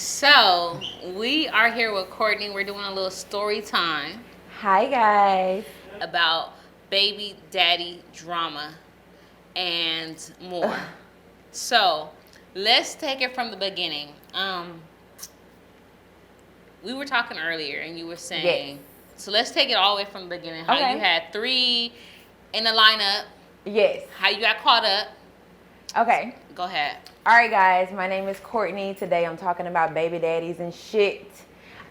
So, we are here with Courtney. We're doing a little story time Hi guys. about baby daddy drama and more. So, let's take it from the beginning. We were talking earlier and you were Yes. saying, so let's take it all the way from the beginning. How you Okay. had three in the lineup, Yes. how you got caught up. Okay. Go ahead. All right, guys. My name is Courtney. Today I'm talking about baby daddies and shit.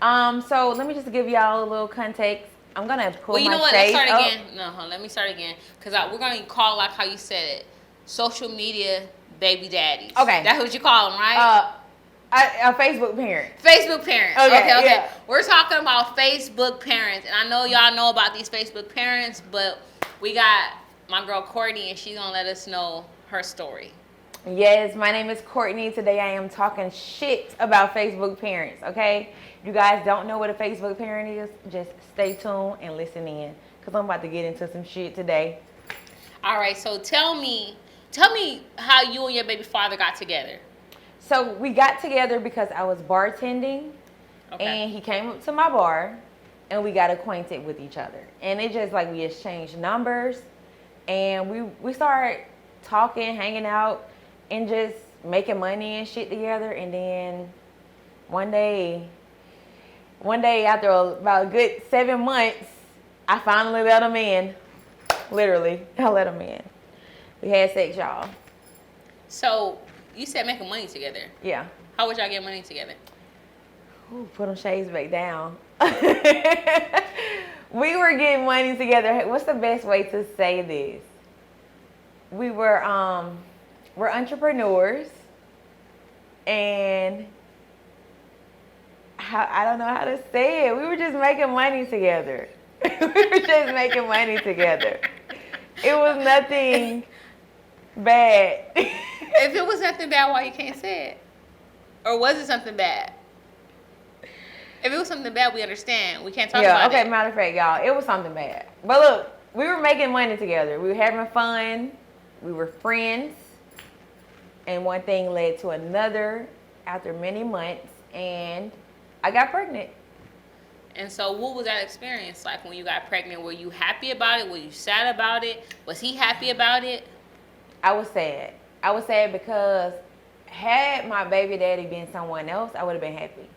So let me just give y'all a little context. I'm gonna pull Well, you my know what? Let's shades start up. again. No, let me start again. Because we're going to call like how you said it. Social media baby daddies. Okay. That's what you call them, right? A Facebook parent. Facebook parents. Okay, Okay. yeah. We're talking about Facebook parents. And I know y'all know about these Facebook parents, but we got my girl Courtney, and she's going to let us know her story. Yes, my name is Courtney. Today I am talking shit about Facebook parents, okay? If you guys don't know what a Facebook parent is, just stay tuned and listen in. Because I'm about to get into some shit today. All right. So tell me how you and your baby father got together. So we got together because I was bartending, Okay. and he came up to my bar, and we got acquainted with each other. And it just like we exchanged numbers, and we started talking, hanging out, and just making money and shit together. And then one day after about a good 7 months, I finally let him in. Literally, I let him in. We had sex, y'all. So you said making money together. Yeah. How would y'all get money together? Ooh, put them shades back down. We were getting money together. What's the best way to say this? We're entrepreneurs, and I don't know how to say it. We were just making money together. We were just making money together. It was nothing bad. If it was nothing bad, why you can't say it? Or was it something bad? If it was something bad, we understand. We can't talk about Okay, it. matter of fact, y'all, it was something bad. But look, we were making money together. We were having fun. We were friends. And one thing led to another after many months, and I got pregnant. And so what was that experience like when you got pregnant? Were you happy about it? Were you sad about it? Was he happy about it? I was sad. I was sad because had my baby daddy been someone else, I would have been happy.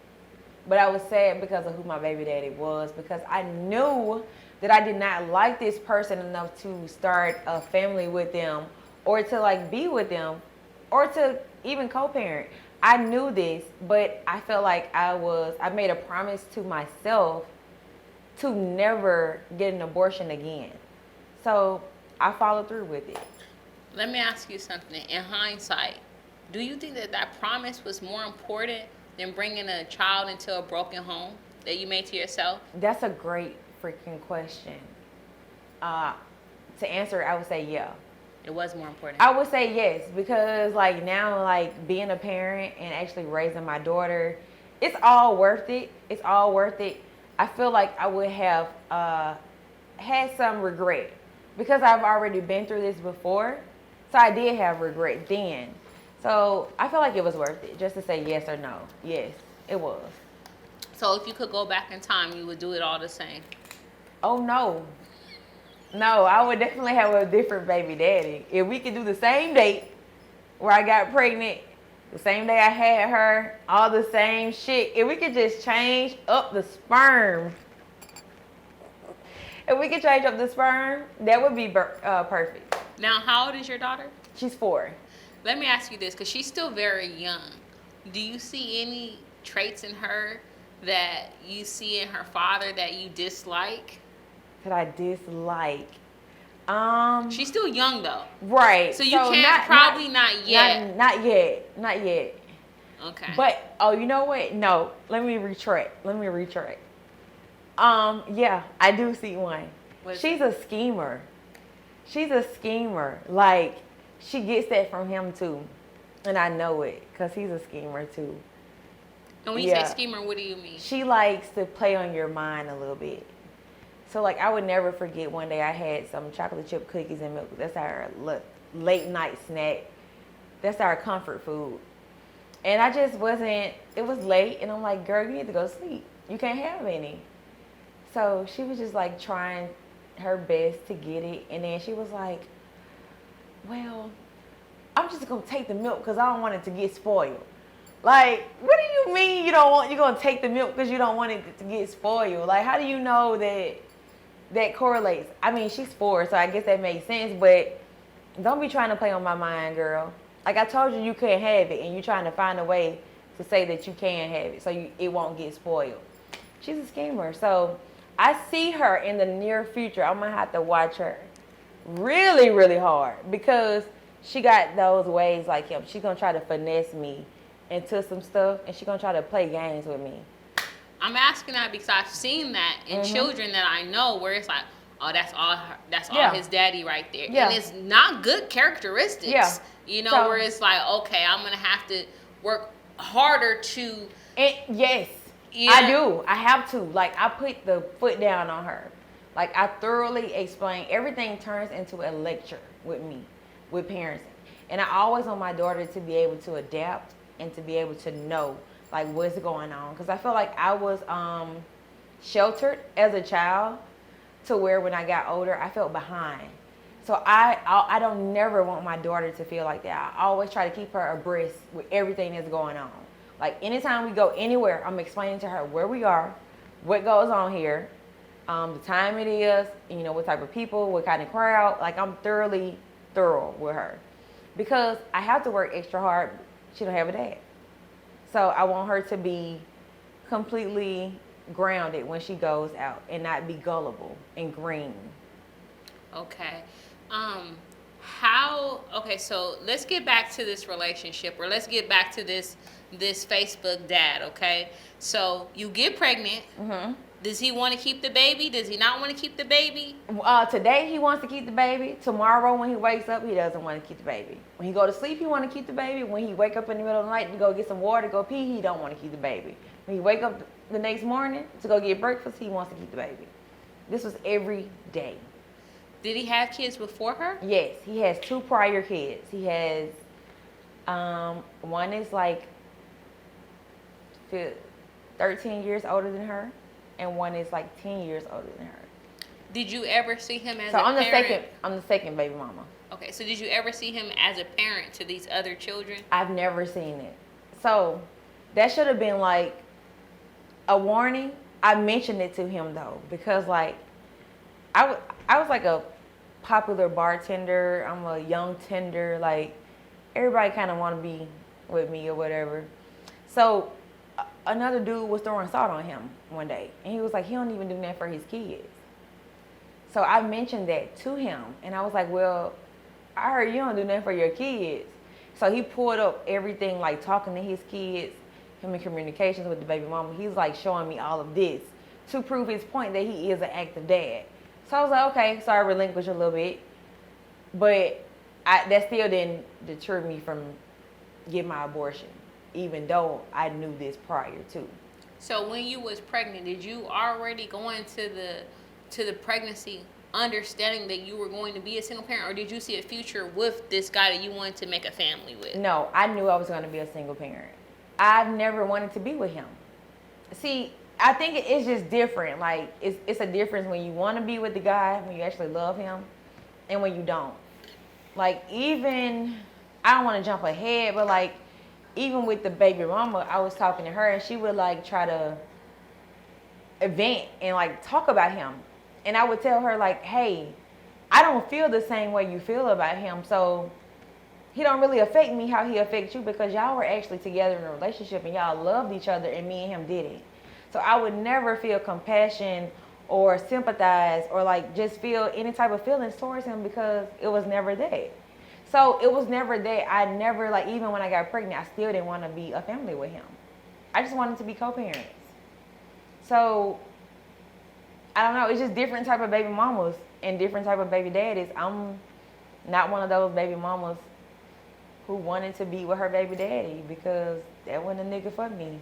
But I was sad because of who my baby daddy was, because I knew that I did not like this person enough to start a family with them, or to like be with them, or to even co-parent. I knew this, but I felt like I made a promise to myself to never get an abortion again. So I followed through with it. Let me ask you something. In hindsight, do you think that promise was more important than bringing a child into a broken home that you made to yourself? That's a great freaking question. To answer it, I would say yeah. It was more important. I would say yes, because like now, like being a parent and actually raising my daughter, it's all worth it. It's all worth it. I feel like I would have had some regret because I've already been through this before. So I did have regret then. So I feel like it was worth it just to say yes or no. Yes, it was. So if you could go back in time, you would do it all the same. Oh no. No, I would definitely have a different baby daddy. If we could do the same date where I got pregnant, the same day I had her, all the same shit. If we could just change up the sperm, if we could change up the sperm, that would be perfect. Now, how old is your daughter? She's 4. Let me ask you this, because she's still very young. Do you see any traits in her that you see in her father that you dislike? That I dislike. She's still young though. Right. So you can't not yet. Not yet. Not yet. Okay. But you know what? No. Let me retract. Yeah, I do see one. She's a schemer. She's a schemer. Like, she gets that from him too. And I know it because he's a schemer too. And when you say schemer, what do you mean? She likes to play on your mind a little bit. So, like, I would never forget one day I had some chocolate chip cookies and milk. That's our late night snack. That's our comfort food. And I just wasn't, it was late, and I'm like, girl, you need to go to sleep. You can't have any. So she was just like trying her best to get it. And then she was like, well, I'm just going to take the milk because I don't want it to get spoiled. Like, what do you mean you're going to take the milk because you don't want it to get spoiled? Like, how do you know that correlates? I mean, she's 4, so I guess that makes sense, but don't be trying to play on my mind, girl. Like I told you, you couldn't have it, and you're trying to find a way to say that you can have it so it won't get spoiled. She's a schemer. So I see her in the near future. I'm going to have to watch her really, really hard because she got those ways like him. She's going to try to finesse me into some stuff, and she's going to try to play games with me. I'm asking that because I've seen that in children that I know where it's like, oh, that's all his daddy right there. Yeah. And it's not good characteristics. Yeah. You know, So, where it's like, okay, I'm going to have to work harder to. Yes, Yeah. I do. I have to. Like, I put the foot down on her. Like, I thoroughly explain. Everything turns into a lecture with me, with parenting. And I always want my daughter to be able to adapt and to be able to know, like, what's going on. Because I feel like I was sheltered as a child to where when I got older, I felt behind. So I don't never want my daughter to feel like that. I always try to keep her abreast with everything that's going on. Like anytime we go anywhere, I'm explaining to her where we are, what goes on here, the time it is, you know, what type of people, what kind of crowd. Like I'm thoroughly thorough with her because I have to work extra hard. She don't have a dad. So I want her to be completely grounded when she goes out and not be gullible and green. Okay. Okay, so let's get back to this relationship, or let's get back to this Facebook dad, okay? So you get pregnant. Mm-hmm. Does he want to keep the baby? Does he not want to keep the baby? Today he wants to keep the baby. Tomorrow when he wakes up, he doesn't want to keep the baby. When he go to sleep, he want to keep the baby. When he wake up in the middle of the night to go get some water, go pee, he don't want to keep the baby. When he wake up the next morning to go get breakfast, he wants to keep the baby. This was every day. Did he have kids before her? Yes, he has 2 prior kids. He has, one is like 13 years older than her, and one is like 10 years older than her. Did you ever see him as So a I'm parent? I'm the second baby mama. Okay, so did you ever see him as a parent to these other children? I've never seen it. So that should have been like a warning. I mentioned it to him though, because like I was like a popular bartender. I'm a young tender. Like everybody kind of want to be with me or whatever. So another dude was throwing salt on him one day, and he was like, he don't even do that for his kids. So I mentioned that to him, and I was like, well, I heard you don't do that for your kids. So he pulled up everything, like talking to his kids, him in communications with the baby mama. He's like showing me all of this to prove his point that he is an active dad. So I was like, okay, so I relinquished a little bit, but that still didn't deter me from getting my abortion, even though I knew this prior to. So when you was pregnant, did you already go into the pregnancy understanding that you were going to be a single parent, or did you see a future with this guy that you wanted to make a family with? No, I knew I was going to be a single parent. I've never wanted to be with him. See, I think it's just different. Like, it's a difference when you want to be with the guy, when you actually love him, and when you don't. Like, even, I don't want to jump ahead, but like, even with the baby mama, I was talking to her, and she would like try to vent and like talk about him. And I would tell her like, hey, I don't feel the same way you feel about him. So he don't really affect me how he affects you, because y'all were actually together in a relationship and y'all loved each other, and me and him didn't. So I would never feel compassion or sympathize or like just feel any type of feelings towards him, because it was never that. So it was never that. I never, like, even when I got pregnant, I still didn't want to be a family with him. I just wanted to be co-parents. So I don't know. It's just different type of baby mamas and different type of baby daddies. I'm not one of those baby mamas who wanted to be with her baby daddy, because that wasn't a nigga for me.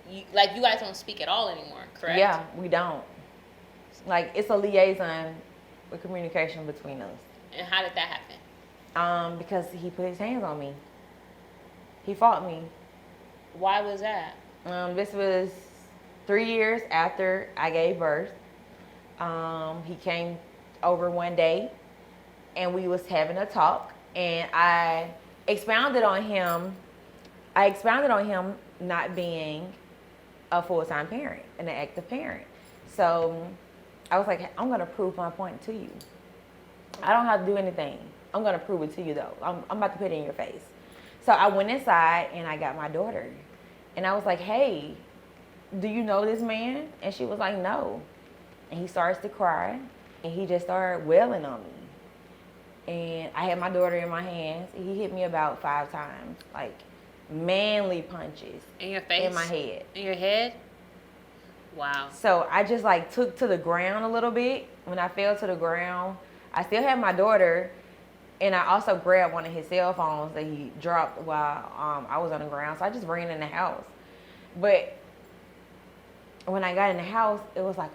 You guys don't speak at all anymore, correct? Yeah, we don't. Like, it's a liaison with communication between us. And how did that happen? Because he put his hands on me. He fought me. Why was that? This was 3 years after I gave birth. He came over one day, and we was having a talk, and I expounded on him. Not being a full-time parent, an active parent. So I was like, I'm gonna prove my point to you. I don't have to do anything. I'm gonna prove it to you though. I'm about to put it in your face. So I went inside and I got my daughter, and I was like, hey, do you know this man? And she was like, no. And he starts to cry, and he just started wailing on me. And I had my daughter in my hands. He hit me about 5 times, like manly punches. In your face? In my head. In your head? Wow. So I just like took to the ground a little bit. When I fell to the ground, I still had my daughter, and I also grabbed one of his cell phones that he dropped while I was on the ground. So I just ran in the house. But when I got in the house, it was like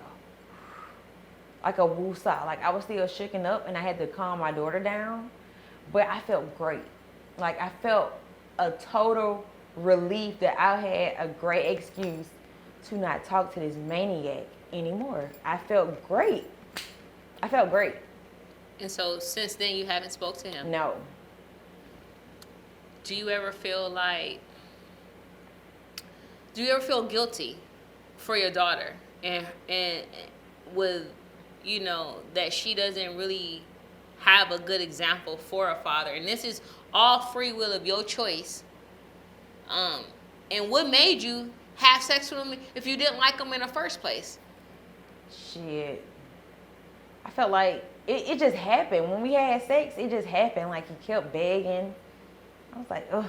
a woosah. Like I was still shaken up, and I had to calm my daughter down. But I felt great. Like I felt a total relief that I had a great excuse to not talk to this maniac anymore. I felt great. And so since then you haven't spoke to him? No. Do you ever feel guilty for your daughter and with, you know, that she doesn't really have a good example for a father? And this is all free will of your choice. And what made you have sex with him if you didn't like him in the first place? Shit. I felt like it just happened. When we had sex, it just happened. Like he kept begging. I was like, ugh.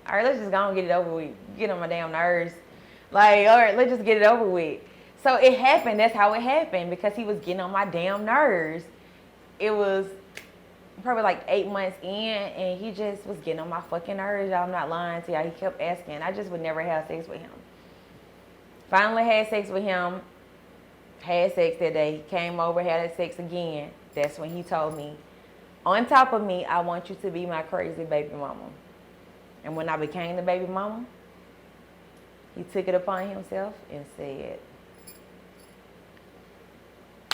All right, let's just go and get it over with. Get on my damn nerves. Like, all right, let's just get it over with. So it happened. That's how it happened, because he was getting on my damn nerves. It was probably like 8 months in, and he just was getting on my fucking nerves. I'm not lying to y'all. He kept asking. I just would never have sex with him. Finally had sex with him. Had sex that day. He came over, had sex again. That's when he told me, on top of me, I want you to be my crazy baby mama. And when I became the baby mama, he took it upon himself and said.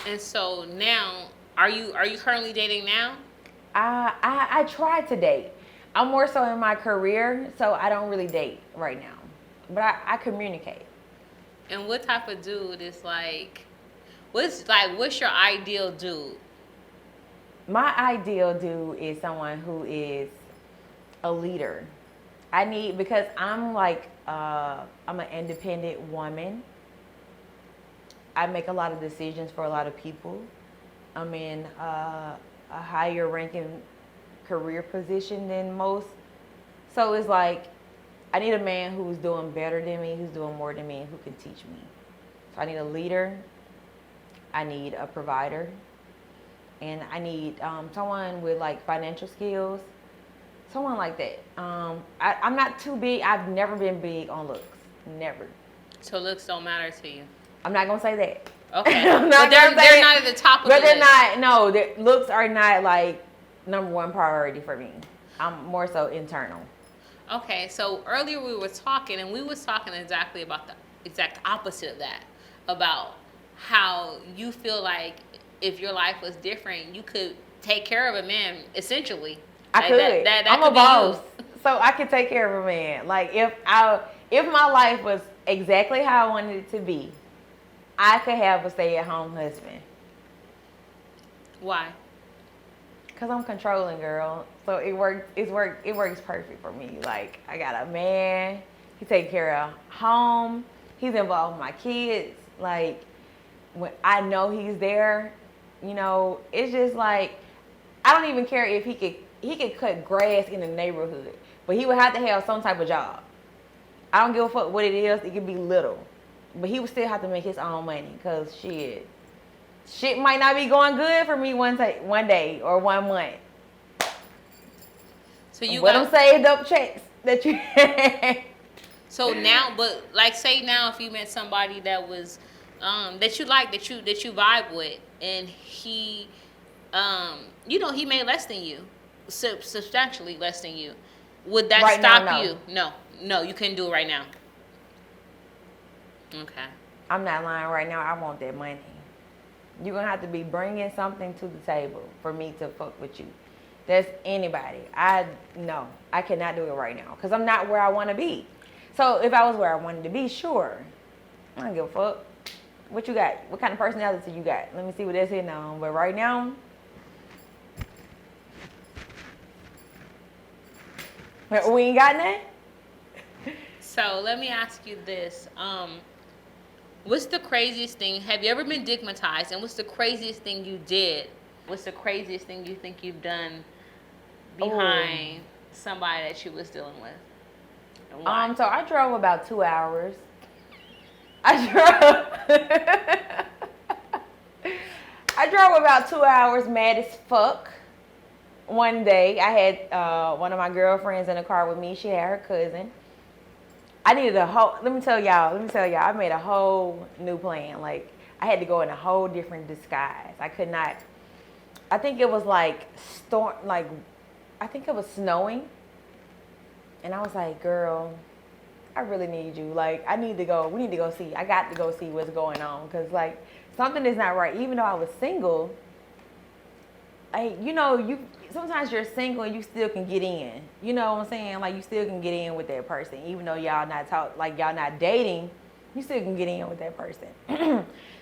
And so now, are you currently dating now? I tried to date. I'm more so in my career, so I don't really date right now. But I communicate. And what type of dude is like, what's your ideal dude? My ideal dude is someone who is a leader. Because I'm like, I'm an independent woman. I make a lot of decisions for a lot of people. I'm in a higher ranking career position than most. So it's like, I need a man who's doing better than me, who's doing more than me, and who can teach me. So I need a leader. I need a provider. And I need someone with like financial skills. Someone like that. I'm not too big. I've never been big on looks. Never. So looks don't matter to you? I'm not going to say that. Okay. But they're not at the top of the list. But they're not, no, looks are not like number one priority for me. I'm more so internal. Okay, so earlier we were talking, and we was talking exactly about the exact opposite of that, about how you feel like if your life was different, you could take care of a man, essentially. I could. I'm could a boss, so I could take care of a man. Like if my life was exactly how I wanted it to be, I could have a stay-at-home husband. Why? Cause I'm controlling, girl. So it works perfect for me. Like I got a man. He takes care of home. He's involved with my kids. Like when I know he's there, you know, it's just like I don't even care if he could cut grass in the neighborhood, but he would have to have some type of job. I don't give a fuck what it is. It could be little, but he would still have to make his own money. Cause shit might not be going good for me one day or 1 month. So you got them saved up checks that you. So now, but like say now, if you met somebody that was that you like, that you vibe with, and he, you know, he made less than you, substantially less than you, would that Right now, stop no. you? No, you couldn't do it right now. Okay. I'm not lying right now. I want that money. You're going to have to be bringing something to the table for me to fuck with you. That's anybody. No, I cannot do it right now because I'm not where I want to be. So if I was where I wanted to be, sure. I don't give a fuck. What you got? What kind of personality you got? Let me see what that's hitting on. But right now, we ain't got nothing. So let me ask you this. What's the craziest thing? Have you ever been stigmatized? And what's the craziest thing you did? What's the craziest thing you think you've done behind somebody that you was dealing with? And why? So I drove about 2 hours. I drove about 2 hours, mad as fuck. One day, I had one of my girlfriends in the car with me. She had her cousin. I needed let me tell y'all, I made a whole new plan. Like, I had to go in a whole different disguise. I could not, I think it was like I think it was snowing. And I was like, girl, I really need you. Like, we need to go see. I got to go see what's going on. Because, like, something is not right. Even though I was single, sometimes you're single and you still can get in. You know what I'm saying? Like, you still can get in with that person. Even though y'all not dating, you still can get in with that person.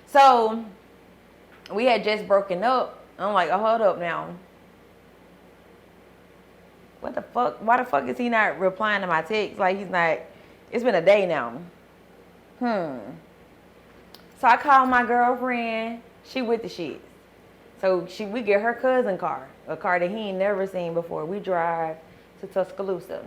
So, we had just broken up. I'm like, oh, hold up now. What the fuck? Why the fuck is he not replying to my text? Like, he's not, it's been a day now. So I called my girlfriend. She with the shit. So we get her cousin car, a car that he ain't never seen before. We drive to Tuscaloosa.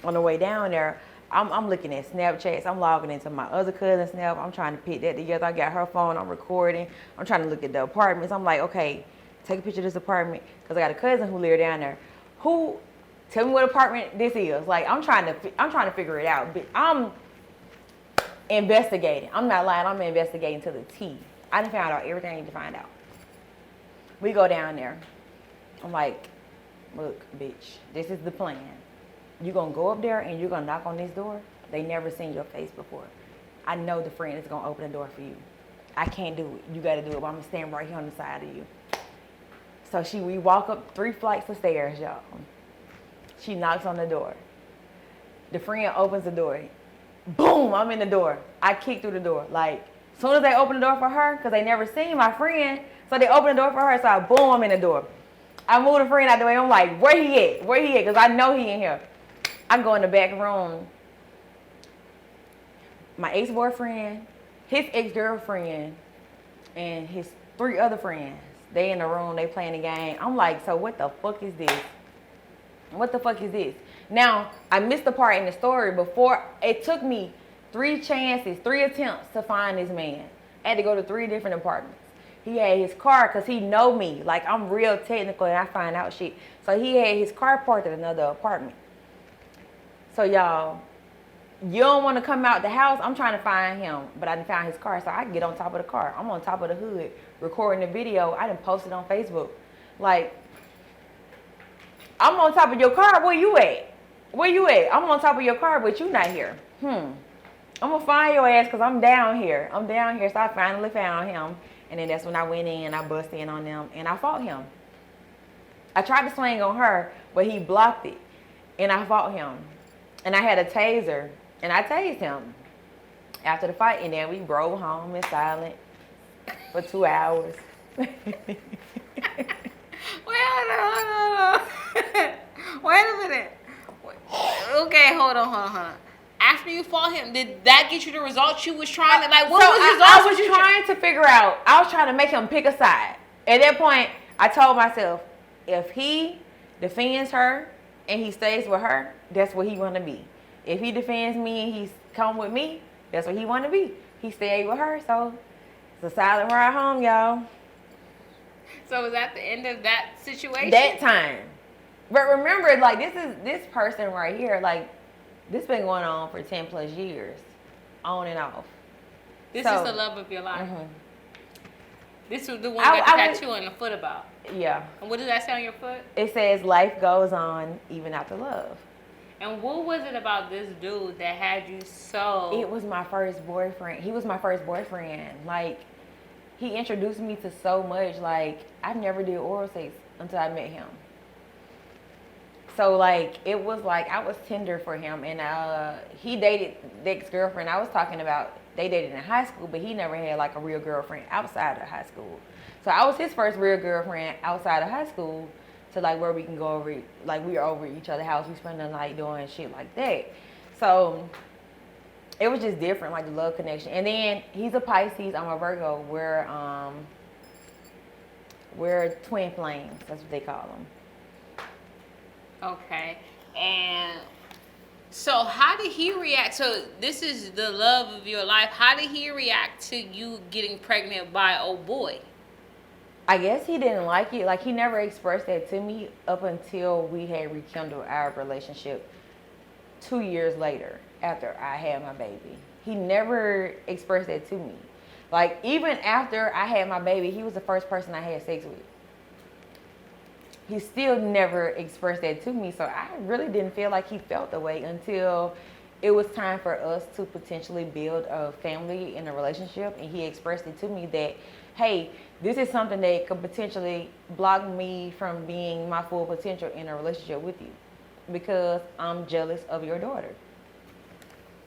On the way down there, I'm looking at Snapchats. I'm logging into my other cousin's Snap. I'm trying to put that together. I got her phone. I'm recording. I'm trying to look at the apartments. I'm like, okay, take a picture of this apartment because I got a cousin who live down there. Tell me what apartment this is. Like, I'm trying to figure it out. But I'm investigating. I'm not lying. I'm investigating to the T. I done found out everything I need to find out. We go down there. I'm like, look, bitch, this is the plan. You're going to go up there and you're going to knock on this door. They never seen your face before. I know the friend is going to open the door for you. I can't do it. You got to do it, but I'm going to stand right here on the side of you. So we walk up 3 flights of stairs, y'all. She knocks on the door. The friend opens the door. Boom, I'm in the door. I kick through the door. Like, as soon as they open the door for her, because they never seen my friend, so they open the door for her, so boom, I'm in the door. I move the friend out the way. I'm like, where he at? Where he at? Because I know he in here. I go in the back room. My ex-boyfriend, his ex-girlfriend, and his 3 other friends, they in the room, they playing the game. I'm like, so what the fuck is this? What the fuck is this? Now, I missed the part in the story before. It took me 3 attempts to find this man. I had to go to 3 different apartments. He had his car, because he know me. Like, I'm real technical and I find out shit. So he had his car parked at another apartment. So y'all, you don't want to come out the house. I'm trying to find him, but I didn't find his car. So I get on top of the car. I'm on top of the hood recording the video. I didn't post it on Facebook. Like, I'm on top of your car. Where you at? Where you at? I'm on top of your car, but you not here. I'm going to find your ass because I'm down here. So I finally found him. And then that's when I went in, I bust in on them, and I fought him. I tried to swing on her, but he blocked it. And I fought him. And I had a taser, and I tased him after the fight. And then we drove home in silence for 2 hours. Wait, hold on. Wait a minute. Okay, hold on. After you fought him, did that get you the results you was trying to, like, what was the results? I was trying to figure out, I was trying to make him pick a side. At that point, I told myself, if he defends her and he stays with her, that's what he want to be. If he defends me and he's come with me, that's what he want to be. He stayed with her, so it's a silent ride home, y'all. So was that the end of that situation? That time. But remember, like, this person right here, like, this been going on for 10 plus years, on and off. This is the love of your life. This was the one you got the I tattoo on the foot about. Yeah. And what does that say on your foot? It says life goes on even after love. And what was it about this dude that had you so... It was my first boyfriend. He was my first boyfriend. Like, he introduced me to so much. Like, I never did oral sex until I met him. So, like, it was like I was tender for him. And he dated the ex-girlfriend I was talking about. They dated in high school, but he never had, like, a real girlfriend outside of high school. So, I was his first real girlfriend outside of high school. To like where we can go over, like we are over each other's house. We spend the night doing shit like that. So it was just different, like the love connection. And then he's a Pisces, I'm a Virgo. We're twin flames. That's what they call them. Okay. And so how did he react? So this is the love of your life. How did he react to you getting pregnant by old boy? I guess he didn't like it. Like, he never expressed that to me up until we had rekindled our relationship 2 years later after I had my baby. He never expressed that to me. Like, even after I had my baby, he was the first person I had sex with. He still never expressed that to me. So I really didn't feel like he felt the way until it was time for us to potentially build a family and a relationship. And he expressed it to me that, hey, this is something that could potentially block me from being my full potential in a relationship with you because I'm jealous of your daughter.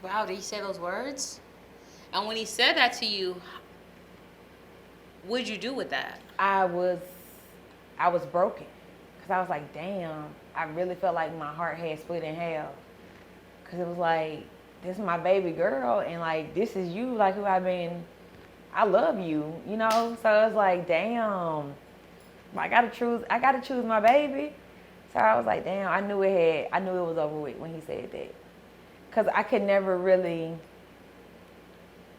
Wow, did he say those words? And when he said that to you, what'd you do with that? I was broken because I was like, damn, I really felt like my heart had split in half because it was like, this is my baby girl and like, this is you, like who I love you, you know? So it's like, damn, I gotta choose my baby. So I was like, damn, I knew it was over with when he said that. Cause I could never really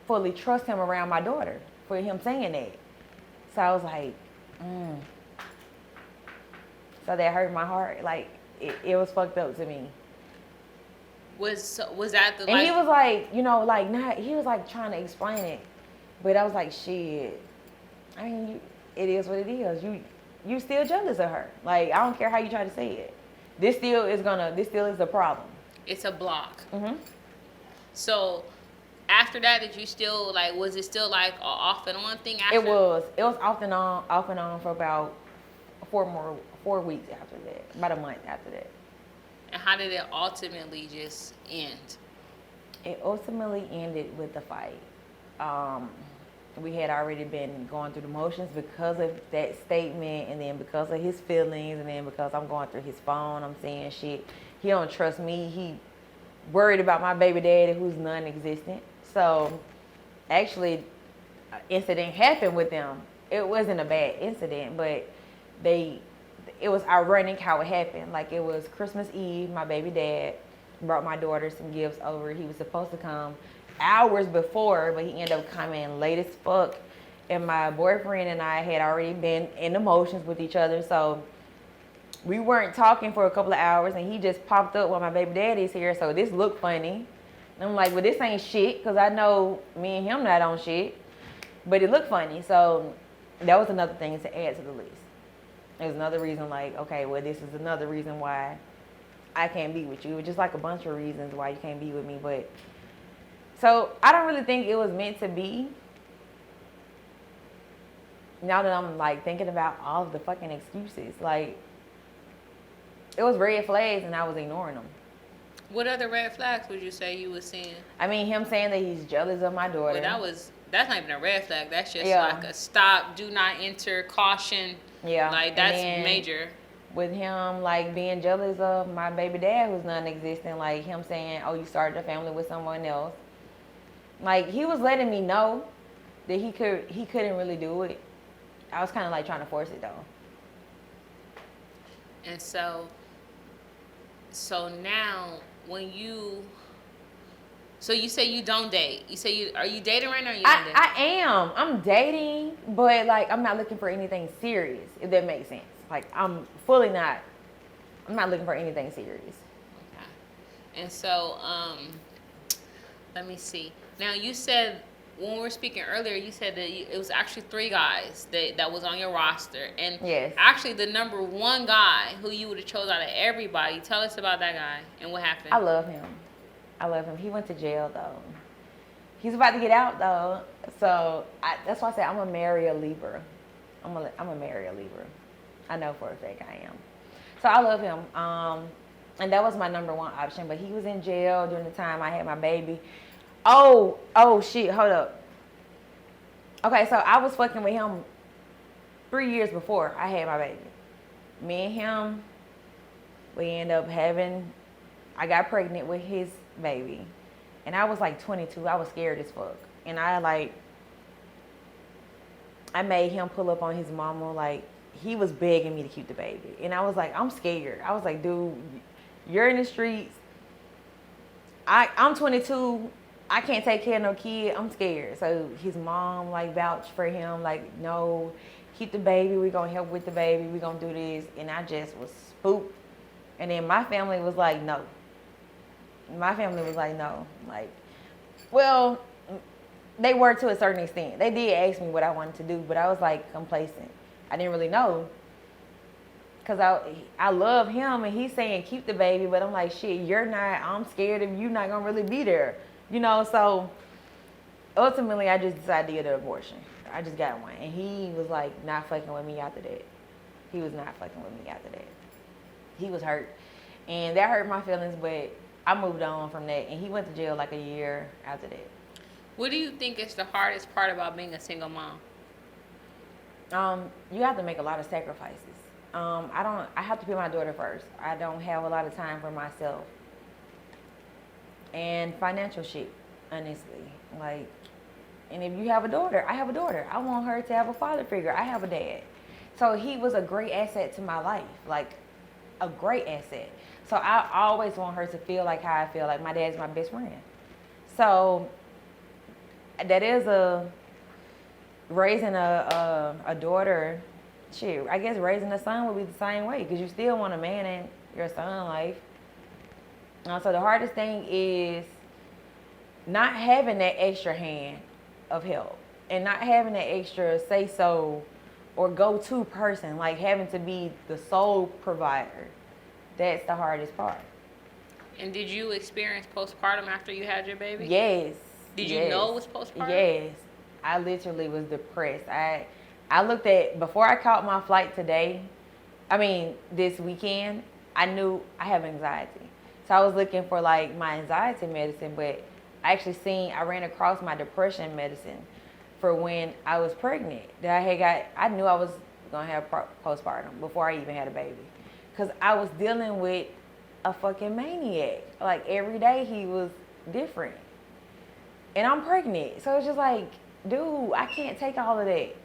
fully trust him around my daughter for him saying that. So I was like, So that hurt my heart. Like, it was fucked up to me. Was that the And he was like, you know, like, he was like trying to explain it. But I was like, shit. I mean, it is what it is. You still jealous of her. Like, I don't care how you try to say it. This still is a problem. It's a block. Mm-hmm. So after that, did you still like? Was it still like a off and on thing? After? It was off and on for about 4 weeks after that. About a month after that. And how did it ultimately just end? It ultimately ended with the fight. We had already been going through the motions because of that statement and then because of his feelings and then because I'm going through his phone, I'm saying shit. He don't trust me. He worried about my baby daddy who's non-existent. So actually, an incident happened with them. It wasn't a bad incident, but it was ironic how it happened. Like, it was Christmas Eve, my baby dad brought my daughter some gifts over. He was supposed to come hours before, but he ended up coming late as fuck. And my boyfriend and I had already been in emotions with each other, so we weren't talking for a couple of hours, and he just popped up while my baby daddy's here, so this looked funny. And I'm like, well, this ain't shit, because I know me and him not on shit, but it looked funny. So that was another thing to add to the list. It was another reason, like, okay, well, this is another reason why I can't be with you. It was just like a bunch of reasons why you can't be with me, but so I don't really think it was meant to be. Now that I'm like thinking about all of the fucking excuses, like, it was red flags and I was ignoring them. What other red flags would you say you were seeing? I mean, him saying that he's jealous of my daughter. Well, that's not even a red flag. That's just like a stop, do not enter, caution. Yeah. Like, that's major. With him, like, being jealous of my baby dad who's non-existent, like him saying, oh, you started a family with someone else. Like, he was letting me know that he couldn't really do it. I was kind of like trying to force it though. And so now when you say you don't date. You say are you dating right now or you don't date? I am. I'm dating, but like I'm not looking for anything serious, if that makes sense. Like I'm not looking for anything serious. Okay. And so let me see. Now you said when we were speaking earlier, you said that it was actually three guys that was on your roster, and Yes. actually the number one guy who you would have chose out of everybody. Tell us about that guy and what happened. I love him. I love him. He went to jail though. He's about to get out though, so that's why I said I'm gonna marry a Libra. I'm gonna marry a Libra. I know for a fact I am. So I love him. And that was my number one option. But he was in jail during the time I had my baby. Oh shit, hold up. Okay, so I was fucking with him 3 years before I had my baby. Me and him, we ended up I got pregnant with his baby. And I was like 22. I was scared as fuck. And I made him pull up on his mama. Like, he was begging me to keep the baby. And I was like, I'm scared. I was like, dude, you're in the streets. I'm 22. I can't take care of no kid. I'm scared. So his mom vouched for him. Like, no, keep the baby. We're going to help with the baby. We're going to do this. And I just was spooked. And then my family was like, no. My family was like, no. Like, well, they were to a certain extent. They did ask me what I wanted to do, but I was like complacent. I didn't really know. Because I love him, and he's saying keep the baby, but I'm like, shit, you're not, I'm scared of you not going to really be there. You know, so ultimately I just decided to get an abortion. I just got one. And he was like not fucking with me after that. He was not fucking with me after that. He was hurt. And that hurt my feelings, but I moved on from that. And he went to jail like a year after that. What do you think is the hardest part about being a single mom? You have to make a lot of sacrifices. I have to put my daughter first. I don't have a lot of time for myself. And financial shit, honestly. Like, and if you have a daughter, I have a daughter. I want her to have a father figure. I have a dad. So he was a great asset to my life. Like, a great asset. So I always want her to feel like how I feel. Like, my dad's my best friend. So that is raising a daughter. Shit, I guess raising a son would be the same way, because you still want a man in your son's life. So the hardest thing is not having that extra hand of help, and not having that extra say so or go-to person, like having to be the sole provider. That's the hardest part. And did you experience postpartum after you had your baby? Yes. Did you know it was postpartum? Yes. I literally was depressed. I looked at, before I caught my flight this weekend, I knew I have anxiety. So I was looking for my anxiety medicine, but I ran across my depression medicine for when I was pregnant. I knew I was going to have postpartum before I even had a baby. Because I was dealing with a fucking maniac. Like, every day he was different. And I'm pregnant. So it's just like, dude, I can't take all of that.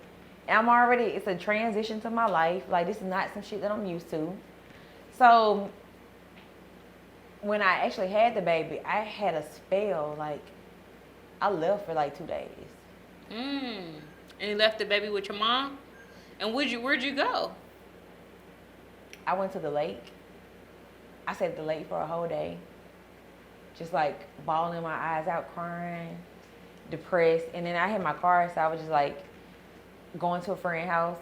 And it's a transition to my life. Like, this is not some shit that I'm used to. So when I actually had the baby, I had a spell. Like, I left for 2 days. And you left the baby with your mom? And where'd you go? I went to the lake. I sat at the lake for a whole day. Just bawling my eyes out, crying, depressed. And then I had my car, so I was just going to a friend's house.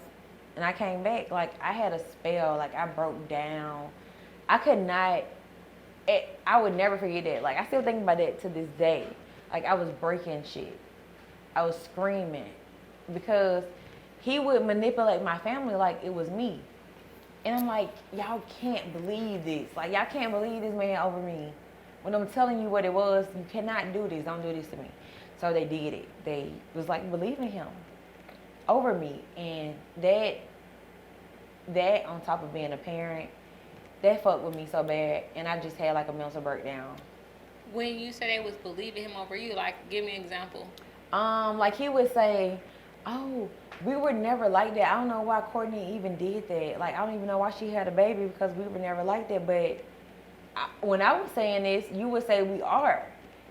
And I came back, I had a spell. I broke down. I could not, I would never forget that. I still think about that to this day. I was breaking shit. I was screaming. Because he would manipulate my family like it was me. And I'm like, y'all can't believe this. Y'all can't believe this man over me. When I'm telling you what it was, you cannot do this. Don't do this to me. So they did it. They was believing him over me. And that on top of being a parent, that fucked with me so bad. And I just had a mental breakdown. When you said they was believing him over you, give me an example. He would say, oh, we were never like that. I don't know why Courtney even did that. I don't even know why she had a baby, because we were never like that. But when I was saying this, you would say we are.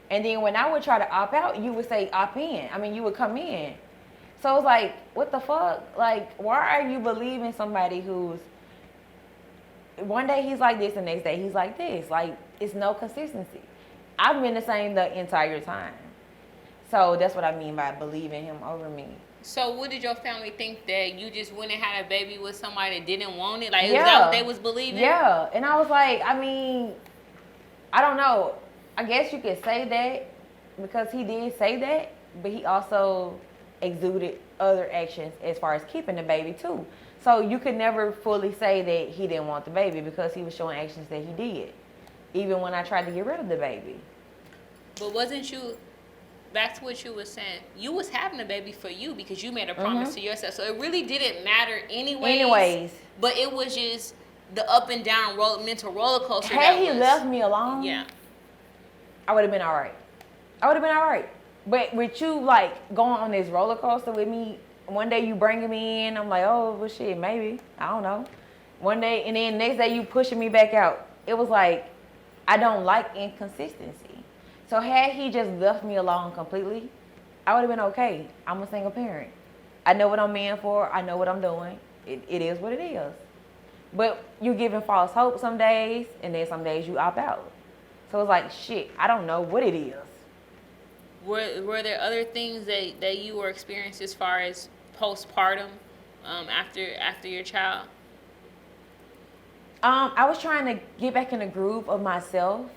And then when I would try to opt out, you would say opt in. You would come in. So it's what the fuck? Why are you believing somebody who's, one day he's like this, the next day he's like this? It's no consistency. I've been the same the entire time. So that's what I mean by believing him over me. So what did your family think that you just went and had a baby with somebody that didn't want it? Like, is Yeah. that what they was believing? Yeah. And I was like, I mean, I don't know. I guess you could say that because he did say that, but he also exuded other actions as far as keeping the baby too. So you could never fully say that he didn't want the baby because he was showing actions that he did, even when I tried to get rid of the baby. But wasn't you, back to what you were saying, you was having a baby for you because you made a promise to yourself. So it really didn't matter anyways. But it was just the up and down mental roller coaster. Had he left me alone, yeah, I would have been all right. I would have been all right. But with you, like, going on this roller coaster with me, one day you bringing me in, I'm like, oh, well, shit, maybe. I don't know. One day, and then next day you pushing me back out. It was like, I don't like inconsistency. So had he just left me alone completely, I would have been okay. I'm a single parent. I know what I'm in for. I know what I'm doing. It is what it is. But you giving false hope some days, and then some days you opt out. So it's like, shit, I don't know what it is. Were there other things that you were experiencing as far as postpartum after your child? I was trying to get back in the groove of myself.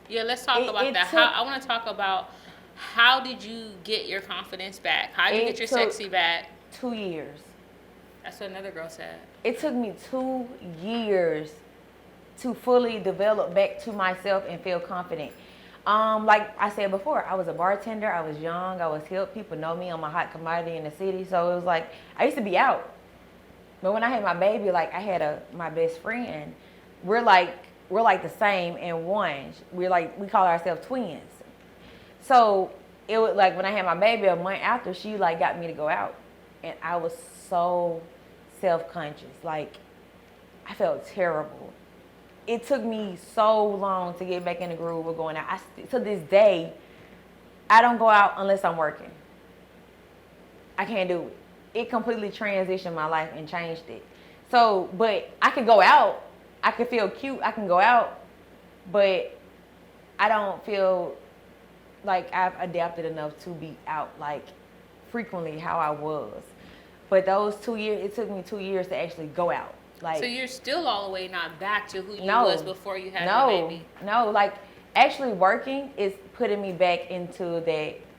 Yeah, let's talk about that. I want to talk about how did you get your confidence back? How did you get your sexy back? 2 years. That's what another girl said. It took me 2 years to fully develop back to myself and feel confident. Like I said before, I was a bartender. I was young. I was hip. People know me. I'm a hot commodity in the city. So it was like I used to be out. But when I had my baby, like I had my best friend. We're like the same in one. We call ourselves twins. So it was like when I had my baby a month after, she like got me to go out, and I was so self-conscious. Like I felt terrible. It took me so long to get back in the groove of going out. To this day, I don't go out unless I'm working. I can't do it. It completely transitioned my life and changed it. So, but I could go out. I could feel cute. I can go out. But I don't feel like I've adapted enough to be out like frequently how I was. But those 2 years, it took me 2 years to actually go out. Like, so you're still all the way not back to who you was before you had the baby? No, like actually working is putting me back into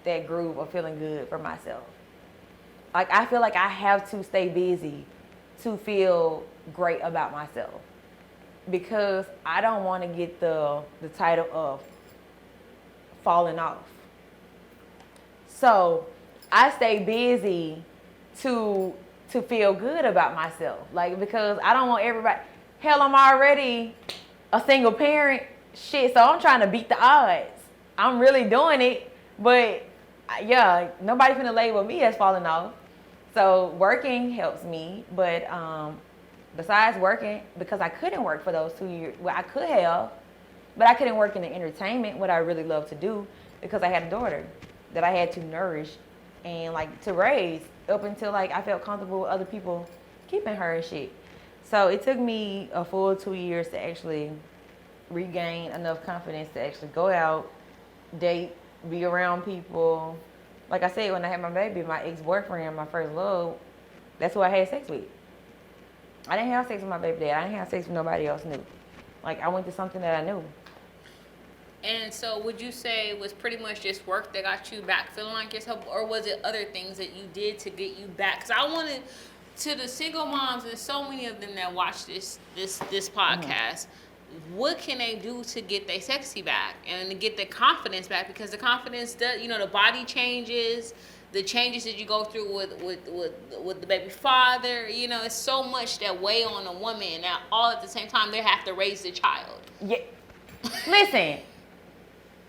that groove of feeling good for myself. Like I feel like I have to stay busy to feel great about myself because I don't want to get the title of falling off. So I stay busy to feel good about myself. Like, because I don't want everybody, hell, I'm already a single parent. Shit, so I'm trying to beat the odds. I'm really doing it. But yeah, nobody's gonna label me as falling off. So working helps me. But besides working, because I couldn't work for those 2 years, well, I could have, but I couldn't work in the entertainment, what I really love to do, because I had a daughter that I had to nourish and like to raise up until like I felt comfortable with other people keeping her and shit. So it took me a full 2 years to actually regain enough confidence to actually go out, date, be around people. Like I said, when I had my baby, my ex-boyfriend, my first love, that's who I had sex with. I didn't have sex with my baby dad. I didn't have sex with nobody else new. Like I went to something that I knew. And so would you say it was pretty much just work that got you back feeling like yourself, or was it other things that you did to get you back? Because I wanted to the single moms, and so many of them that watch this podcast, what can they do to get their sexy back and to get their confidence back? Because the confidence does, the body changes, the changes that you go through with the baby father, it's so much that weigh on a woman, and now all at the same time they have to raise the child. Yeah. Listen.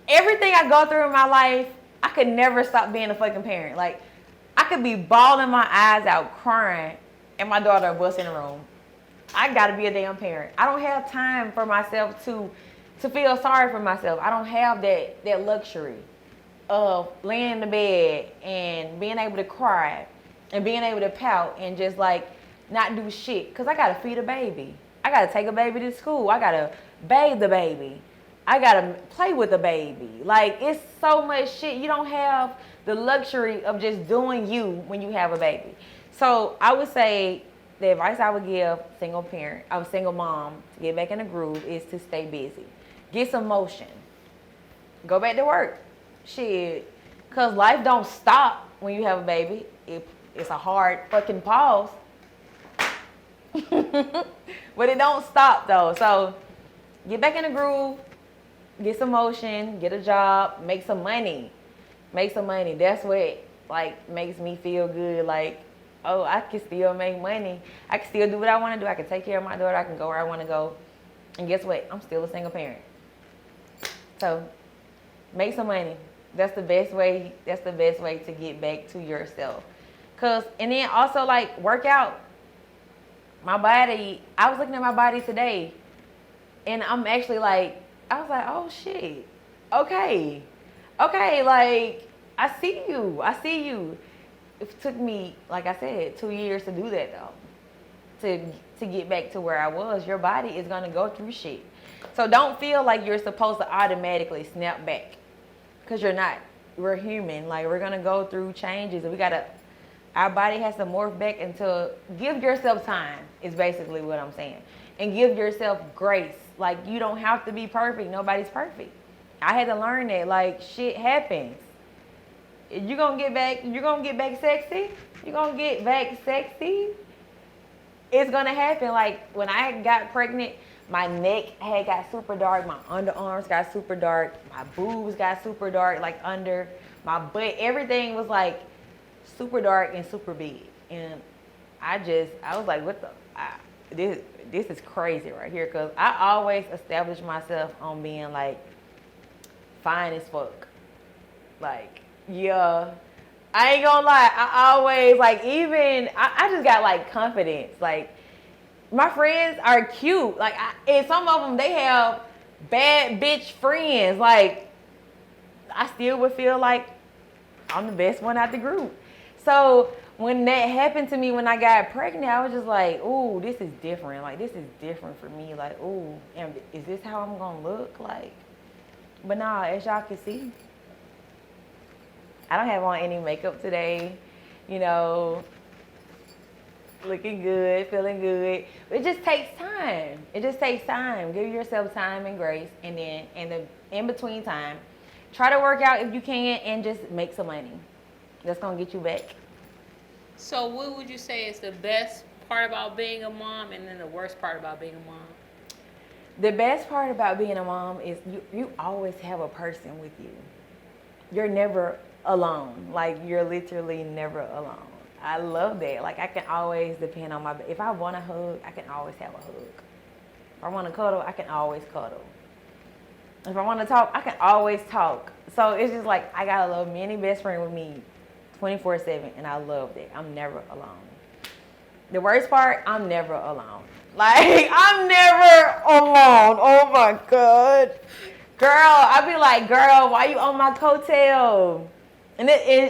Everything I go through in my life, I could never stop being a fucking parent. Like, I could be bawling my eyes out, crying, and my daughter will bust in the room. I gotta be a damn parent. I don't have time for myself to feel sorry for myself. I don't have that luxury of laying in the bed and being able to cry and being able to pout and just like not do shit. Cause I gotta feed a baby. I gotta take a baby to school. I gotta bathe the baby. I gotta play with the baby. Like, it's so much shit. You don't have the luxury of just doing you when you have a baby. So I would say the advice I would give single mom to get back in the groove is to stay busy. Get some motion. Go back to work. Shit. Because life don't stop when you have a baby. It's a hard fucking pause. But it don't stop though. So get back in the groove. Get some motion. Get a job. Make some money. Make some money. That's what like makes me feel good. Like, oh, I can still make money. I can still do what I want to do. I can take care of my daughter. I can go where I want to go. And guess what? I'm still a single parent. So make some money. That's the best way. That's the best way to get back to yourself. And then also like work out. My body, I was looking at my body today and I'm actually like, I was like, oh shit. Okay, like I see you. It took me, like I said, 2 years to do that though. To get back to where I was. Your body is gonna go through shit. So don't feel like you're supposed to automatically snap back. Because you're not. We're human. Like we're gonna go through changes and our body has to morph back into, give yourself time is basically what I'm saying. And give yourself grace. Like you don't have to be perfect. Nobody's perfect. I had to learn that. Like shit happens. You're gonna get back sexy. You're gonna get back sexy. It's gonna happen. Like when I got pregnant, my neck had got super dark, my underarms got super dark, my boobs got super dark, like under my butt, everything was like super dark and super big. And I was like, this is crazy right here. Cause I always established myself on being like fine as fuck. Like, yeah, I ain't gonna lie. I always like, I just got like confidence. Like my friends are cute. Like, and some of them, they have bad bitch friends. Like I still would feel like I'm the best one out the group. So when that happened to me when I got pregnant, I was just like, ooh, this is different. Like, this is different for me. Like, ooh, is this how I'm going to look? Like, but nah, as y'all can see, I don't have on any makeup today. You know, looking good, feeling good. It just takes time. It just takes time. Give yourself time and grace. And then in between time, try to work out if you can and just make some money. That's going to get you back. So what would you say is the best part about being a mom and then the worst part about being a mom? The best part about being a mom is you always have a person with you. You're never alone. Like, you're literally never alone. I love that. Like, I can always depend on if I want a hug, I can always have a hug. If I want to cuddle, I can always cuddle. If I want to talk, I can always talk. So it's just like, I got a little mini best friend with me 24/7, and I love that. I'm never alone. The worst part, I'm never alone. Like, I'm never alone. Oh my God. Girl, I be like, girl, why you on my coattail? And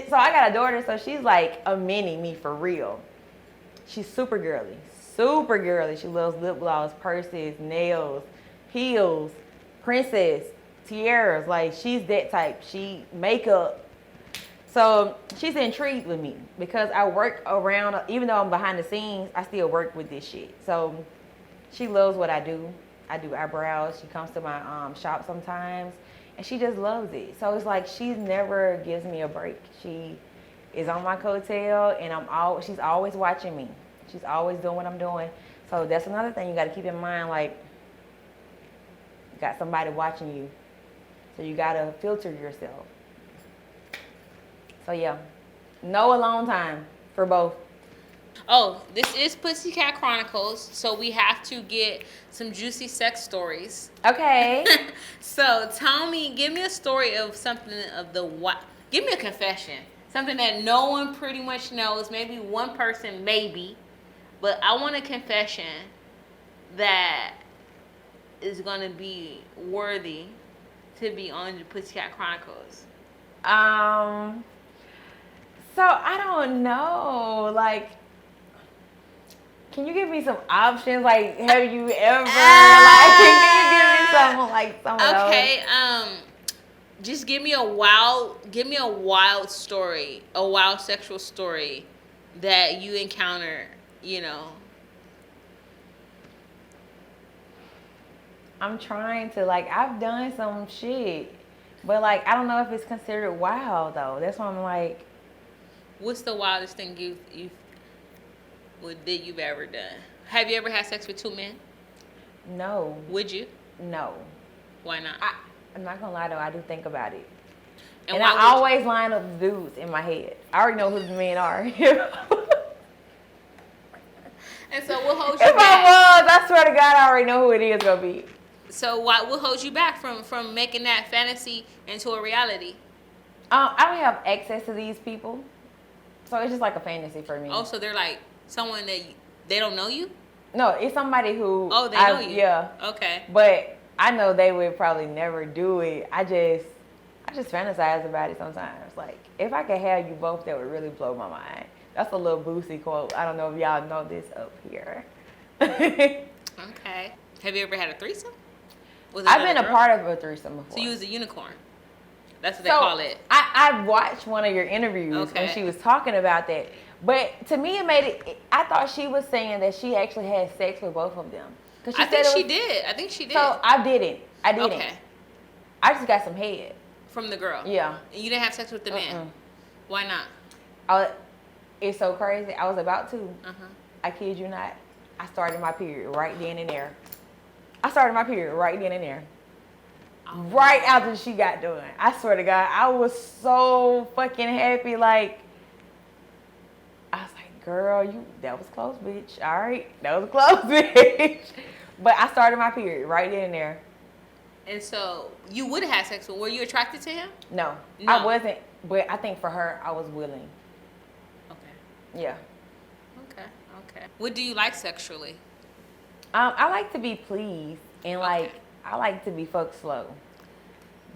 so I got a daughter, so she's like a mini me for real. She's super girly. Super girly. She loves lip gloss, purses, nails, heels, princess, tiaras. Like, she's that type. She makeup. So she's intrigued with me because I work around, even though I'm behind the scenes, I still work with this shit. So she loves what I do. I do eyebrows. She comes to my shop sometimes, and she just loves it. So it's like she never gives me a break. She is on my coattail, and she's always watching me. She's always doing what I'm doing. So that's another thing you got to keep in mind. Like, you got somebody watching you, so you got to filter yourself. So yeah, no alone time for both. Oh, this is Pussycat Chronicles, so we have to get some juicy sex stories. Okay. So give me a story of something give me a confession. Something that no one pretty much knows, maybe one person maybe, but I want a confession that is going to be worthy to be on the Pussycat Chronicles. So I don't know, like, can you give me some options? Like, have you ever, like, can you give me some else? Okay, Just give me a wild story, a wild sexual story that you encounter, you know. I'm trying to, like, I've done some shit, but, like, I don't know if it's considered wild, though. That's why I'm like. What's the wildest thing that you've ever done? Have you ever had sex with two men? No. Would you? No. Why not? I'm not gonna lie though, I do think about it. And I always line up dudes in my head. I already know who the men are. And so what holds you back? If I was, I swear to God, I already know who it is gonna be. So what holds you back from making that fantasy into a reality? I don't have access to these people, so it's just like a fantasy for me. Oh, so they're like someone that they don't know you? No, it's somebody who. Oh, they know you. Yeah. Okay. But I know they would probably never do it. I just fantasize about it sometimes. Like, if I could have you both, that would really blow my mind. That's a little Boosie quote. I don't know if y'all know this up here. Okay. Have you ever had a threesome? I've been a part of a threesome before. So you was a unicorn. That's what they call it. I watched one of your interviews when she was talking about that. But to me, it made it. I thought she was saying that she actually had sex with both of them. I think she did. So I didn't. Okay. I just got some head. From the girl? Yeah. And you didn't have sex with the man? Why not? It's so crazy. I was about to. I kid you not. I started my period right then and there. Oh, right after she got done. I swear to God, I was so fucking happy. Like, I was like, girl, that was close, bitch. All right, that was close, bitch. But I started my period right then and there. And so you would have had sex with. Were you attracted to him? No, I wasn't. But I think for her, I was willing. Okay. Yeah. Okay. What do you like sexually? I like to be pleased, and like I like to be fucked slow.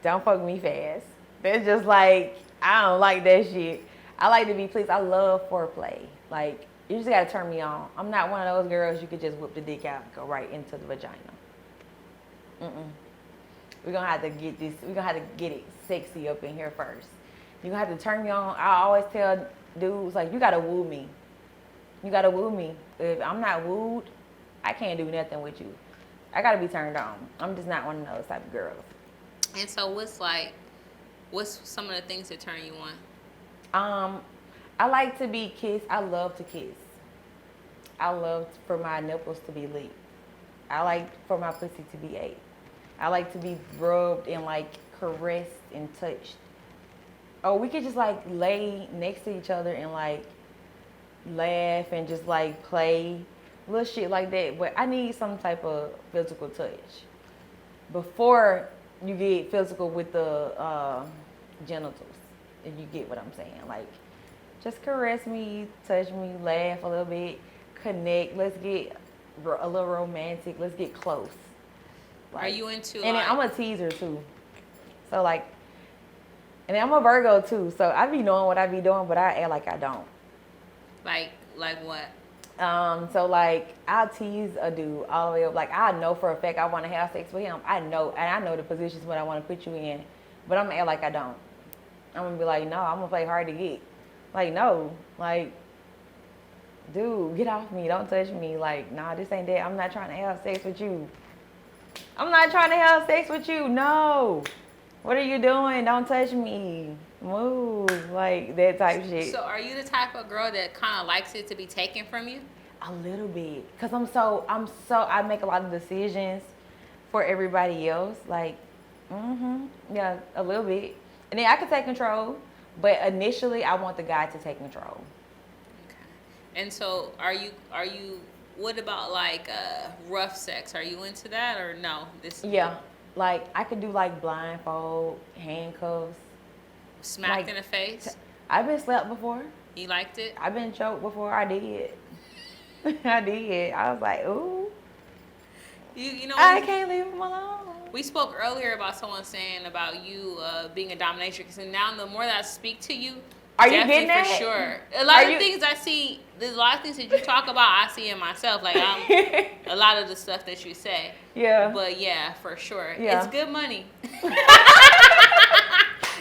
Don't fuck me fast. That's just like, I don't like that shit. I like to be pleased. I love foreplay. Like, you just gotta turn me on. I'm not one of those girls you could just whip the dick out and go right into the vagina. We're gonna have to get this. We're gonna have to get it sexy up in here first. You're gonna have to turn me on. I always tell dudes, like, you gotta woo me. If I'm not wooed, I can't do nothing with you. I gotta be turned on. I'm just not one of those type of girls. And so what's some of the things that turn you on? I like to be kissed. I love to kiss. I love for my nipples to be lit. I like for my pussy to be ate. I like to be rubbed and like caressed and touched. Or we could just like lay next to each other and like laugh and just like play, little shit like that. But I need some type of physical touch before you get physical with the genitals, if you get what I'm saying. Like, just caress me, touch me, laugh a little bit, connect. Let's get a little romantic. Let's get close. Like, are you into? And I'm a teaser too, so like, and I'm a Virgo too. So I be knowing what I be doing, but I act like I don't. Like what? So like, I'll tease a dude all the way up. Like, I know for a fact I want to have sex with him. I know the positions what I want to put you in, but I'm gonna act like I don't. I'm gonna be like, no, I'm gonna play hard to get. Like, no, like, dude, get off me, don't touch me. Like, nah, this ain't that. I'm not trying to have sex with you. No. What are you doing? Don't touch me. Move. Like, that type shit. So are you the type of girl that kind of likes it to be taken from you? A little bit. Because I make a lot of decisions for everybody else. Like, yeah, a little bit. And then I can take control. But initially, I want the guy to take control. Okay. And so are you, what about like rough sex? Are you into that or no? Yeah. Like, I could do like blindfold, handcuffs. Smacked in the face? I've been slapped before. You liked it? I've been choked before. I did. I did. I was like, ooh. You know, I can't leave him alone. We spoke earlier about someone saying about you being a dominatrix, and now the more that I speak to you, are you getting that? For sure. A lot of things I see, there's a lot of things that you talk about, I see in myself. Like, a lot of the stuff that you say. Yeah. But yeah, for sure. Yeah. It's good money.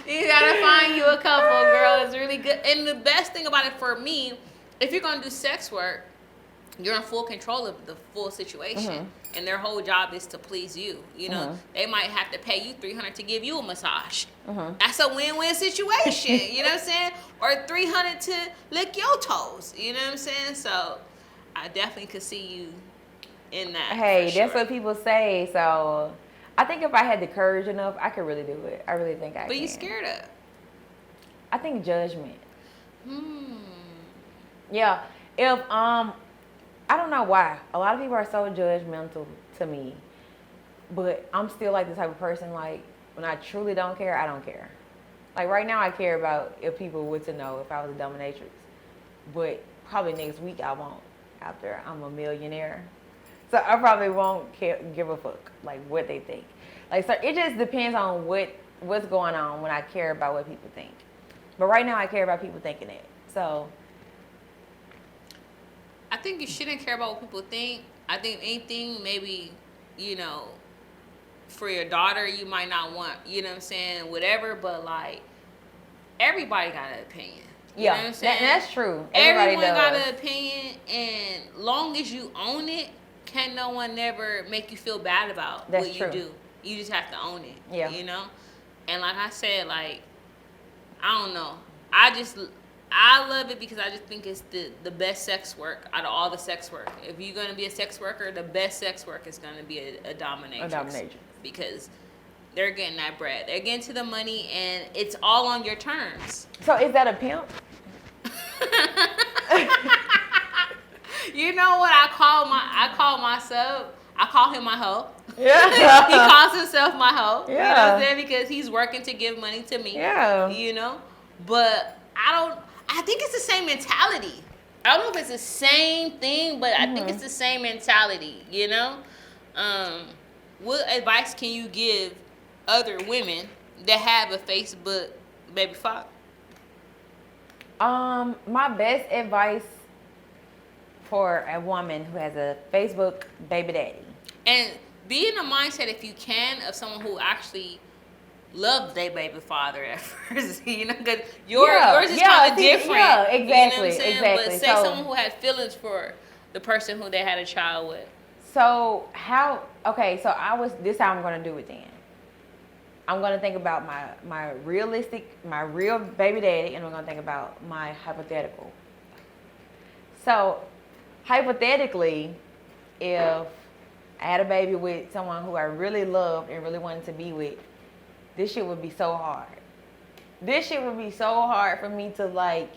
You gotta find you a couple, girl. It's really good. And the best thing about it for me, if you're gonna do sex work, you're in full control of the full situation, and their whole job is to please you. You know, they might have to pay you $300 to give you a massage. That's a win-win situation. You know what I'm saying? Or $300 to lick your toes. You know what I'm saying? So I definitely could see you in that. Hey, sure. that's what people say. So I think if I had the courage enough, I could really do it. I really think I can. But you scared of? I think judgment. Yeah. If I don't know why. A lot of people are so judgmental to me. But I'm still like the type of person, like, when I truly don't care, I don't care. Like, right now I care about if people were to know if I was a dominatrix. But probably next week I won't, after I'm a millionaire. So I probably won't give a fuck, like, what they think. Like, so it just depends on what's going on when I care about what people think. But right now I care about people thinking it. So I think you shouldn't care about what people think. I think anything, maybe, you know, for your daughter, you might not want, you know what I'm saying, whatever, but, like, everybody got an opinion. You know what I'm saying? That's true. Everyone got an opinion, and long as you own it, can no one never make you feel bad about what you do. You just have to own it. Yeah. You know? And like I said, like, I don't know. I love it because I just think it's the best sex work out of all the sex work. If you're going to be a sex worker, the best sex work is going to be a dominatrix. A dominatrix. Because they're getting that bread. They're getting to the money, and it's all on your terms. So is that a pimp? You know what I call myself? I call him my hoe. Yeah. He calls himself my hoe. Yeah. You know what I'm saying? Because he's working to give money to me. Yeah. You know? But I think it's the same mentality. I don't know if it's the same thing, but I think it's the same mentality, you know? What advice can you give other women that have a Facebook baby father? My best advice for a woman who has a Facebook baby daddy. And be in the mindset, if you can, of someone who actually loved their baby father at first, you know, because yours is kind of different. Yeah, exactly, you know what I'm saying? exactly. But say someone who had feelings for the person who they had a child with. So this is how I'm going to do it then. I'm going to think about my real baby daddy, and I'm going to think about my hypothetical. So, hypothetically, if I had a baby with someone who I really loved and really wanted to be with, this shit would be so hard. This shit would be so hard for me to, like,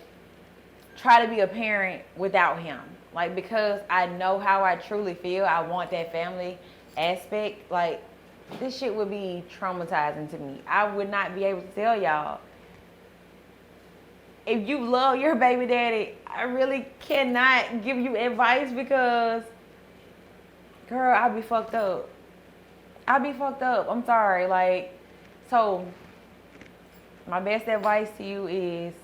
try to be a parent without him. Like, because I know how I truly feel. I want that family aspect. Like, this shit would be traumatizing to me. I would not be able to tell y'all. If you love your baby daddy, I really cannot give you advice because, girl, I'd be fucked up. I'm sorry. Like, so my best advice to you is,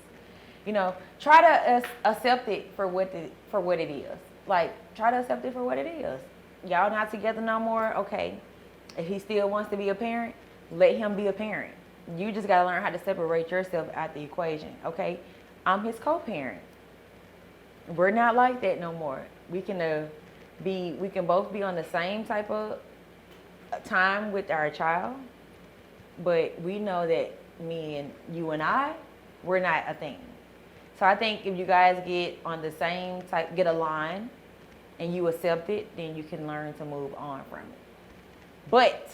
you know, try to accept it for what it is. Like, try to accept it for what it is. Y'all not together no more? Okay. If he still wants to be a parent, let him be a parent. You just got to learn how to separate yourself out the equation, okay? I'm his co-parent. We're not like that no more. We can both be on the same type of time with our child, but we know that me and you and we're not a thing. So I think if you guys get on the same type, get aligned, and you accept it, then you can learn to move on from it. But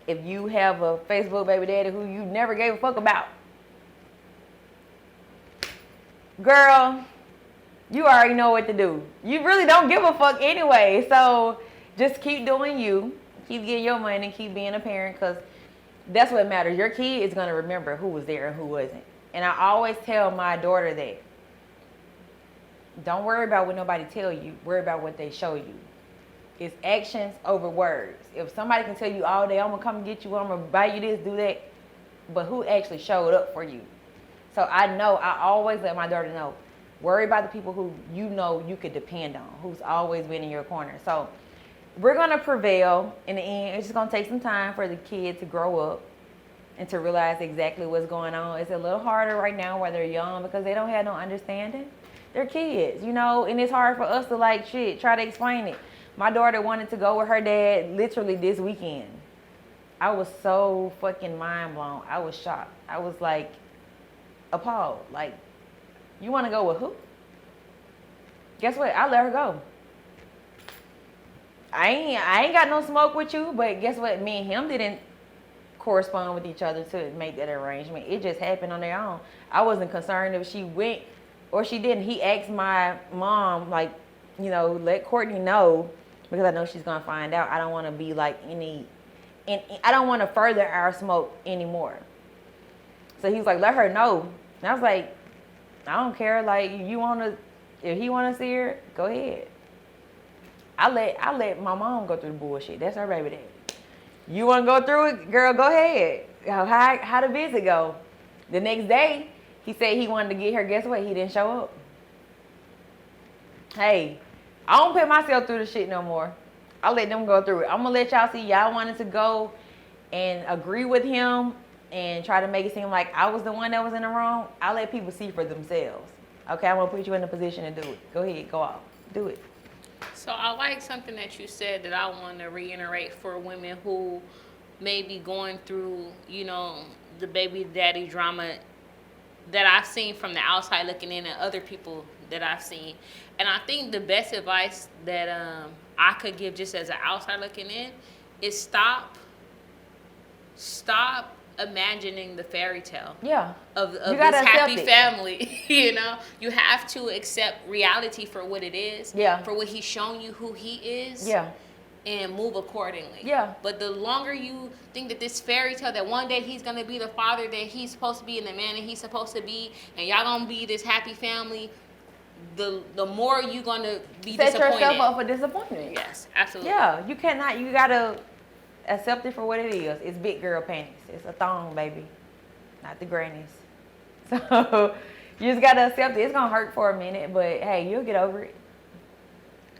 if you have a Facebook baby daddy who you never gave a fuck about, girl, you already know what to do. You really don't give a fuck anyway. So just keep doing you. Keep getting your money and keep being a parent, because that's what matters. Your kid is going to remember who was there and who wasn't. And I always tell my daughter that. Don't worry about what nobody tell you. Worry about what they show you. It's actions over words. If somebody can tell you all day, I'm going to come get you, I'm going to buy you this, do that, but who actually showed up for you? So I always let my daughter know, worry about the people who you know you could depend on, who's always been in your corner. So we're going to prevail in the end. It's just going to take some time for the kid to grow up. and to realize exactly what's going on. It's a little harder right now while they're young because they don't have no understanding. They're kids, you know, and it's hard for us to like try to explain it. My daughter wanted to go with her dad literally this weekend. I was so fucking mind blown. I was shocked. I was like appalled. Like, you want to go with who? Guess what? I let her go. I ain't got no smoke with you, but guess what? Me and him didn't correspond with each other to make that arrangement. It just happened on their own. I wasn't concerned if she went or she didn't. He asked my mom, like, you know, let Courtney know because I know she's gonna find out. I don't want to be like and I don't want to further our smoke anymore. So he was like, let her know. And I was like, I don't care. Like, if he wanna see her, go ahead. I let my mom go through the bullshit. That's her baby daddy. You want to go through it, girl? Go ahead. How the visit go? The next day, he said he wanted to get her. Guess what? He didn't show up. Hey, I don't put myself through the shit no more. I let them go through it. I'm gonna let y'all see. Y'all wanted to go and agree with him and try to make it seem like I was the one that was in the wrong. I let people see for themselves. Okay, I'm gonna put you in a position to do it. Go ahead, go out, do it. So I like something that you said that I want to reiterate for women who may be going through, you know, the baby daddy drama that I've seen from the outside looking in and other people that I've seen. And I think the best advice that I could give just as an outside looking in is stop imagining the fairy tale of this happy family. You know, you have to accept reality for what it is, for what he's shown you who he is, and move accordingly. But the longer you think that this fairy tale that one day he's gonna be the father that he's supposed to be and the man that he's supposed to be, and y'all gonna be this happy family, the more you gonna be set disappointed. yourself up for disappointment. Yes, absolutely. Yeah, you cannot. You gotta accept it for what it is. It's big girl panties. It's a thong, baby, not the grannies. So you just gotta accept it. It's gonna hurt for a minute, but hey, you'll get over it.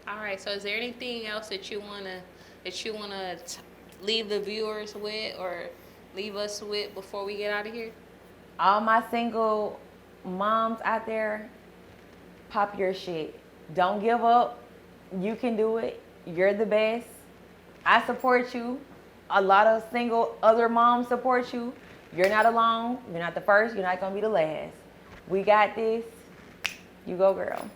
All right. So, is there anything else that you wanna leave the viewers with or leave us with before we get out of here? All my single moms out there, pop your shit. Don't give up. You can do it. You're the best. I support you. A lot of single other moms support you. You're not alone. You're not the first. You're not going to be the last. We got this. You go, girl.